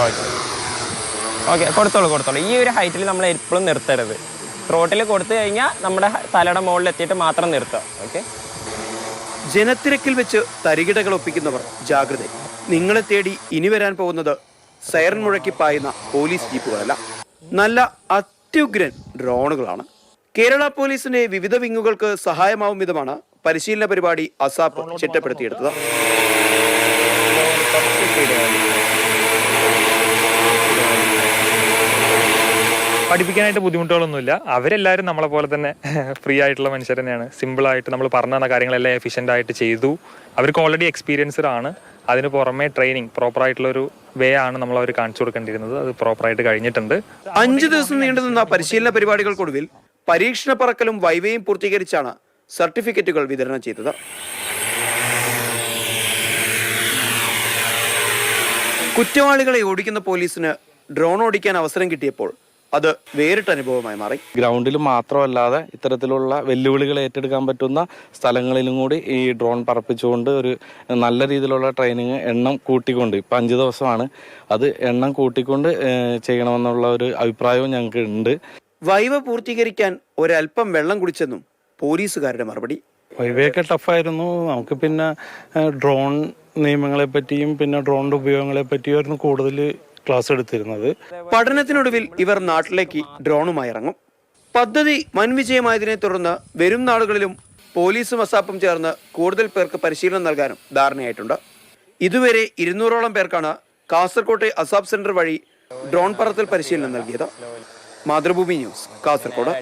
Okay okay, കൊടുത്തോളൂ. ഈ ഒരു ഹൈറ്റിൽ നമ്മൾ എപ്പോഴും നിർത്തരുത്. ത്രോട്ടിൽ കൊടുത്തു കഴിഞ്ഞാൽ നമ്മുടെ തലയുടെ മുകളിൽ എത്തിയിട്ട് മാത്രം നിർത്തുക. ഓക്കെ. ജനത്തിരക്കിൽ വെച്ച് തരികിടകൾ ഒപ്പിക്കുന്നവർ ജാഗ്രത. നിങ്ങളെ തേടി ഇനി വരാൻ പോകുന്നത് സൈറൻ മുഴക്കി പായുന്ന പോലീസ് ജീപ്പുകളല്ല, നല്ല അത്യുഗ്രൻ ഡ്രോണുകളാണ്. കേരള പോലീസിന്റെ വിവിധ വിങ്ങുകൾക്ക് സഹായമാവും വിധമാണ് പരിശീലന പരിപാടി അസാപ്പ് ചിട്ടപ്പെടുത്തിയെടുത്തത്. പഠിപ്പിക്കാനായിട്ട് ബുദ്ധിമുട്ടുകളൊന്നുമില്ല. അവരെല്ലാവരും നമ്മളെ പോലെ തന്നെ ഫ്രീ ആയിട്ടുള്ള മനുഷ്യർ തന്നെയാണ്. സിമ്പിളായിട്ട് നമ്മൾ പറഞ്ഞു തന്ന കാര്യങ്ങളെല്ലാം എഫിഷ്യൻ്റ് ആയിട്ട് ചെയ്തു. അവർക്ക് ഓൾറെഡി എക്സ്പീരിയൻസ്ഡ് ആണ്. അതിന് പുറമെ ട്രെയിനിങ് പ്രോപ്പറായിട്ടുള്ളൊരു വേ ആണ് നമ്മൾ അവർ കാണിച്ചു കൊടുക്കേണ്ടിയിരുന്നത്. അത് പ്രോപ്പറായിട്ട് കഴിഞ്ഞിട്ടുണ്ട്. 5 ദിവസം നീണ്ടുനിന്ന പരിശീലന പരിപാടികൾക്കൊടുവിൽ പരീക്ഷണ പറക്കലും വൈവയും പൂർത്തീകരിച്ചാണ് സർട്ടിഫിക്കറ്റുകൾ വിതരണം ചെയ്തത്. കുറ്റവാളികളെ ഓടിക്കുന്ന പോലീസിന് ഡ്രോൺ ഓടിക്കാൻ അവസരം കിട്ടിയപ്പോൾ അത് വേറിട്ട അനുഭവമായി മാറി. ഗ്രൗണ്ടിൽ മാത്രമല്ലാതെ ഇത്തരത്തിലുള്ള വെല്ലുവിളികൾ ഏറ്റെടുക്കാൻ പറ്റുന്ന സ്ഥലങ്ങളിലും കൂടി ഈ ഡ്രോൺ പറപ്പിച്ചുകൊണ്ട് ഒരു നല്ല രീതിയിലുള്ള ട്രെയിനിങ് എണ്ണം കൂട്ടിക്കൊണ്ട്, ഇപ്പം 5 ദിവസമാണ്, അത് എണ്ണം കൂട്ടിക്കൊണ്ട് ചെയ്യണമെന്നുള്ള ഒരു അഭിപ്രായവും ഞങ്ങൾക്ക് ഉണ്ട്. വൈവ പൂർത്തീകരിക്കാൻ ഒരൽപ്പം വെള്ളം കുടിച്ചെന്നും പോലീസുകാരുടെ മറുപടി. വൈവയൊക്കെ ടഫായിരുന്നു. നമുക്ക് പിന്നെ ഡ്രോൺ നിയമങ്ങളെ പറ്റിയും പിന്നെ ഡ്രോണിന്റെ ഉപയോഗങ്ങളെ പറ്റിയായിരുന്നു കൂടുതൽ ക്ലാസ് എടുത്തിരുന്നത്. പഠനത്തിനൊടുവിൽ ഇവർ നാട്ടിലേക്ക് ഡ്രോണുമായി ഇറങ്ങും. പദ്ധതി വൻ വിജയമായതിനെ തുടർന്ന് വരും നാളുകളിലും പോലീസും അസാപ്പും ചേർന്ന് കൂടുതൽ പേർക്ക് പരിശീലനം നൽകാനും ധാരണയായിട്ടുണ്ട്. ഇതുവരെ 200ഓളം പേർക്കാണ് കാസർകോട്ടെ അസാപ്പ് സെന്റർ വഴി ഡ്രോൺ പറത്തൽ പരിശീലനം നൽകിയത്. മാതൃഭൂമി ന്യൂസ്, കാസർഗോഡ്.